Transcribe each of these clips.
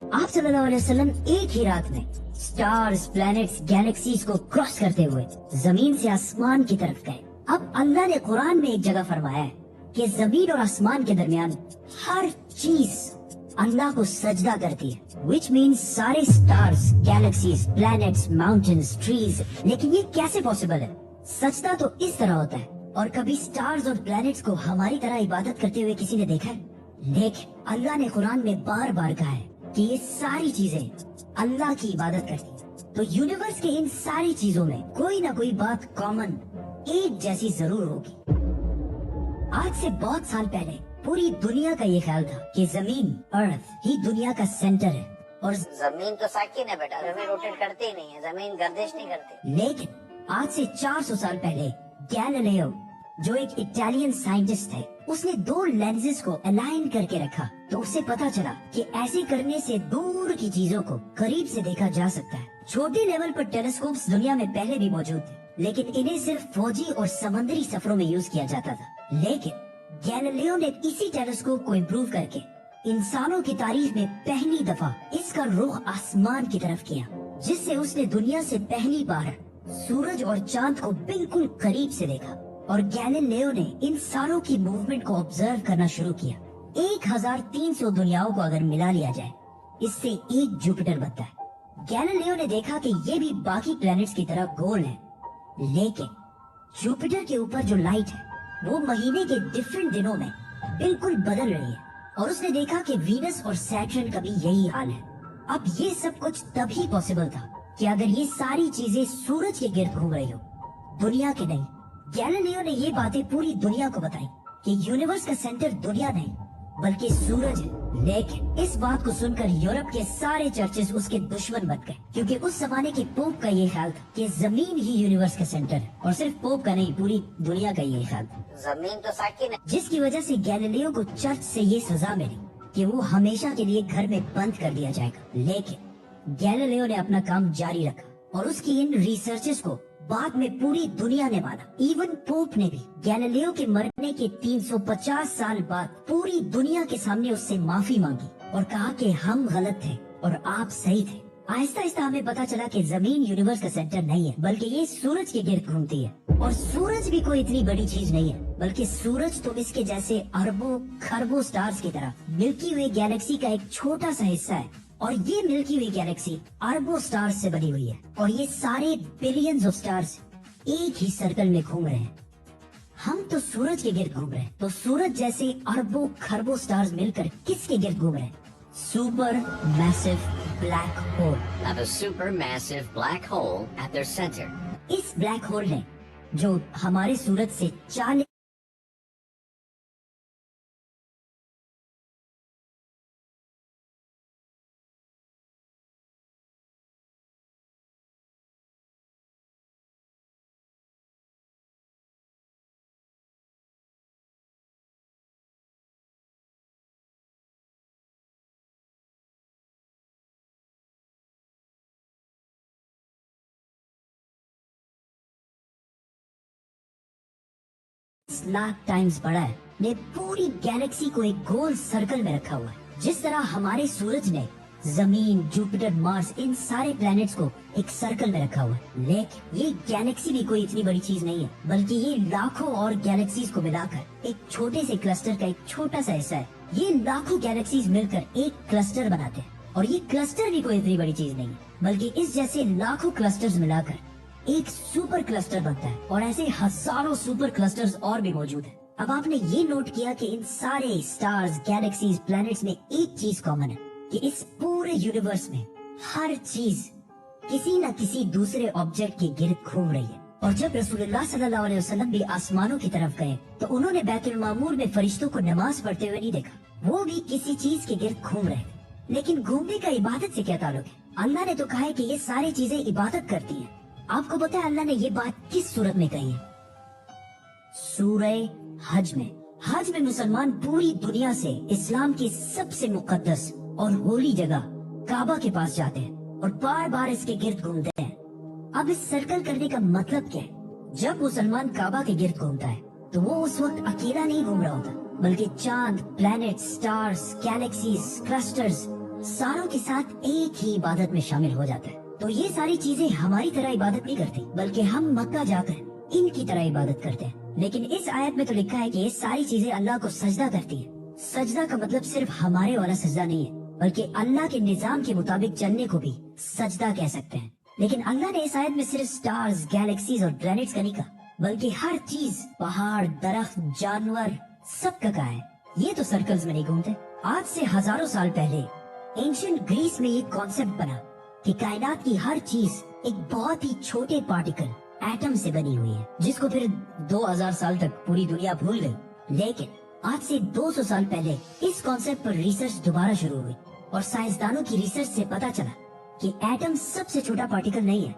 आप सल्लल्लाहु अलैहि वसल्लम एक ही रात में स्टार्स, प्लैनेट्स, गैलेक्सीज को क्रॉस करते हुए जमीन से आसमान की तरफ गए। अब अल्लाह ने कुरान में एक जगह फरमाया है कि जमीन और आसमान के दरमियान हर चीज अल्लाह को सजदा करती है, विच मीन्स सारे stars, galaxies, planets, mountains, trees. लेकिन ये कैसे पॉसिबल है? सजदा तो इस तरह होता है। और कभी स्टार्स और प्लैनेट्स को हमारी तरह इबादत करते हुए किसी ने देखा है? लेकिन अल्लाह ने कुरान में बार बार कहा है कि ये सारी चीजें अल्लाह की इबादत करती हैं। तो यूनिवर्स के इन सारी चीजों में कोई ना कोई बात कॉमन, एक जैसी जरूर होगी। आज से बहुत साल पहले पूरी दुनिया का ये ख्याल था कि जमीन, अर्थ ही दुनिया का सेंटर है और जमीन तो साकिन है बेटा, जमीन रोटेट करती ही नहीं है, जमीन गर्दिश नहीं करती। लेकिन आज से 400 साल पहले गैलीलियो, जो एक इटालियन साइंटिस्ट थे, उसने दो लेंसेज को अलाइन करके रखा तो उसे पता चला कि ऐसे करने से दूर की चीजों को करीब से देखा जा सकता है। छोटे लेवल पर टेलीस्कोप्स दुनिया में पहले भी मौजूद थे, लेकिन इन्हें सिर्फ फौजी और समुद्री सफरों में यूज किया जाता था। लेकिन गैलीलियो ने इसी टेलीस्कोप को इम्प्रूव करके इंसानों की तारीख में पहली दफा इसका रुख आसमान की तरफ किया, जिससे उसने दुनिया से पहली बार सूरज और चांद को बिल्कुल करीब से देखा। और गैलीलियो ने इन सारों की मूवमेंट को ऑब्जर्व करना शुरू किया। 1300 दुनियाओं को अगर मिला लिया जाए, इससे एक जुपिटर बनता है। गैलीलियो ने देखा कि ये भी बाकी प्लैनेट्स की तरह गोल है, लेकिन जुपिटर के ऊपर जो लाइट है वो महीने के डिफरेंट दिनों में बिल्कुल बदल रही है। और उसने देखा कि वीनस और सैटर्न का भी यही हाल है। अब ये सब कुछ तभी पॉसिबल था कि अगर ये सारी चीजें सूरज के गिर्द घूम रही हो, दुनिया के नहीं। गैलीलियो ने ये बातें पूरी दुनिया को बताई कि यूनिवर्स का सेंटर दुनिया नहीं बल्कि सूरज है। लेकिन इस बात को सुनकर यूरोप के सारे चर्चेस उसके दुश्मन बन गए, क्योंकि उस जमाने के पोप का ये ख्याल था कि जमीन ही यूनिवर्स का सेंटर है। और सिर्फ पोप का नहीं, पूरी दुनिया का ये ख्याल था। जमीन तो साकिन है, जिसकी वजह से गैलीलियो को चर्च से ये सजा मिली कि वो हमेशा के लिए घर में बंद कर दिया जाएगा। लेकिन गैलीलियो ने अपना काम जारी रखा और उसकी इन रिसर्चेस को बाद में पूरी दुनिया ने माना। इवन पोप ने भी गैलीलियो के मरने के 350 साल बाद पूरी दुनिया के सामने उससे माफी मांगी और कहा कि हम गलत थे और आप सही थे। आहिस्ता आहिस्ता हमें पता चला कि जमीन यूनिवर्स का सेंटर नहीं है बल्कि ये सूरज के गिर्द घूमती है। और सूरज भी कोई इतनी बड़ी चीज नहीं है, बल्कि सूरज तो इसके जैसे अरबों खरबों स्टार्स की तरह मिल्की वे गैलेक्सी का एक छोटा सा हिस्सा है। और ये मिल्की वे गैलेक्सी अरबों स्टार्स से बनी हुई है और ये सारे बिलियंस ऑफ स्टार्स एक ही सर्कल में घूम रहे हैं। हम तो सूरज के गिर्द घूम रहे हैं, तो सूरज जैसे अरबों खरबों स्टार्स मिलकर किसके गिर्द घूम रहे हैं? Super massive black hole. Have a supermassive black hole at their center. इस ब्लैक होल ने, जो हमारे सूरज से 40लाख टाइम्स बड़ा है, ने पूरी गैलेक्सी को एक गोल सर्कल में रखा हुआ है। जिस तरह हमारे सूरज ने जमीन, जुपिटर, मार्स, इन सारे प्लैनेट्स को एक सर्कल में रखा हुआ है। लेकिन ये गैलेक्सी भी कोई इतनी बड़ी चीज नहीं है, बल्कि ये लाखों और गैलेक्सीज को मिलाकर एक छोटे से क्लस्टर का एक छोटा सा हिस्सा है। ये लाखों गैलेक्सीज मिलकर एक क्लस्टर बनाते हैं और ये क्लस्टर भी कोई इतनी बड़ी चीज नहीं है, बल्कि इस जैसे लाखों क्लस्टर्स मिलाकर एक सुपर क्लस्टर बनता है। और ऐसे हजारों सुपर क्लस्टर्स और भी मौजूद है। अब आपने ये नोट किया कि इन सारे स्टार्स, गैलेक्सीज, प्लैनेट्स में एक चीज कॉमन है कि इस पूरे यूनिवर्स में हर चीज किसी न किसी दूसरे ऑब्जेक्ट के गिर्द घूम रही है। और जब रसूलुल्लाह सल्लल्लाहु अलैहि वसल्लम भी आसमानों की तरफ गए तो उन्होंने बैतुल मामूर में फरिश्तों को नमाज पढ़ते हुए नहीं देखा, वो भी किसी चीज के गिर्द घूम रहे थे। लेकिन घूमने का इबादत से क्या ताल्लुक है? अल्लाह ने तो कहा है कि ये सारी चीजें इबादत करती हैं। आपको पता है अल्लाह ने ये बात किस सूरत में कही है? सूरह हज में। हज में मुसलमान पूरी दुनिया से इस्लाम की सबसे मुकद्दस और होली जगह काबा के पास जाते हैं और बार बार इसके गिर्द घूमते हैं। अब इस सर्कल करने का मतलब क्या है? जब मुसलमान काबा के गिर्द घूमता है तो वो उस वक्त अकेला नहीं घूम रहा होता, बल्कि चांद, प्लैनेट, स्टार्स, गैलेक्सीज, क्लस्टर्स सारों के साथ एक ही इबादत में शामिल हो जाता है। तो ये सारी चीजें हमारी तरह इबादत नहीं करती, बल्कि हम मक्का जाकर इनकी तरह इबादत करते हैं। लेकिन इस आयत में तो लिखा है कि ये सारी चीजें अल्लाह को सजदा करती है। सजदा का मतलब सिर्फ हमारे वाला सजदा नहीं है, बल्कि अल्लाह के निजाम के मुताबिक चलने को भी सजदा कह सकते हैं। लेकिन अल्लाह ने इस आयत में सिर्फ स्टार्स, गैलेक्सीज और प्लैनेट्स का नहीं कहा, बल्कि हर चीज, पहाड़, दरख्त, जानवर, सब का कहा है। ये तो सर्कल्स में नहीं घूमते। आज से हजारों साल पहले एंशिएंट ग्रीस में ये कॉन्सेप्ट बना कि कायनात की हर चीज एक बहुत ही छोटे पार्टिकल, एटम से बनी हुई है, जिसको फिर 2000 साल तक पूरी दुनिया भूल गई। लेकिन आज से 200 साल पहले इस कॉन्सेप्ट पर रिसर्च दोबारा शुरू हुई और साइंसदानों की रिसर्च से पता चला कि एटम सबसे छोटा पार्टिकल नहीं है,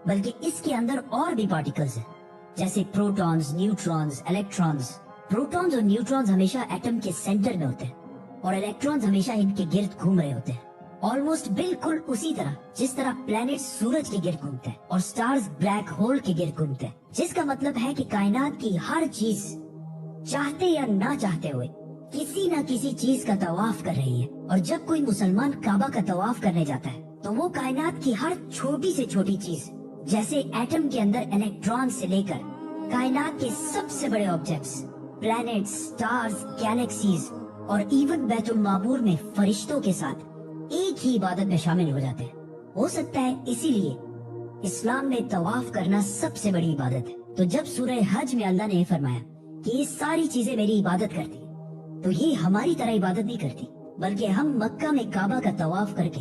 बल्कि इसके अंदर और भी पार्टिकल्स हैं, जैसे प्रोटॉन्स, न्यूट्रॉन्स, इलेक्ट्रॉन्स। प्रोटॉन्स और न्यूट्रॉन्स हमेशा एटम के सेंटर में होते हैं और इलेक्ट्रॉन्स हमेशा इनके गिर्द घूम रहे होते हैं। ऑलमोस्ट बिल्कुल उसी तरह जिस तरह प्लैनेट सूरज के गिर्द घूमते हैं और स्टार्स ब्लैक होल के गिर्द घूमते हैं, जिसका मतलब है कि कायनात की हर चीज चाहते या ना चाहते हुए किसी न किसी चीज का तवाफ कर रही है। और जब कोई मुसलमान काबा का तवाफ करने जाता है तो वो कायनात की हर छोटी से छोटी चीज, जैसे एटम के अंदर इलेक्ट्रॉन से लेकर कायनात के सबसे बड़े ऑब्जेक्ट्स, प्लैनेट्स, स्टार्स, गैलेक्सीज और इवन बैतुल मामूर में फरिश्तों के साथ एक ही इबादत में शामिल हो जाते हैं। हो सकता है इसीलिए इस्लाम में तवाफ करना सबसे बड़ी इबादत है। तो जब सूरह हज में अल्लाह ने फरमाया कि ये सारी चीजें मेरी इबादत करती हैं, तो ये हमारी तरह इबादत नहीं करती, बल्कि हम मक्का में काबा का तवाफ करके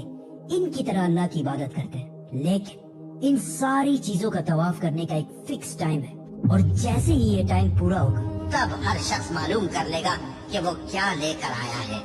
इनकी तरह अल्लाह की इबादत करते हैं। लेकिन इन सारी चीजों का तवाफ करने का एक फिक्स टाइम है, और जैसे ही ये टाइम पूरा होगा तब हर शख्स मालूम कर लेगा कि वो क्या लेकर आया है।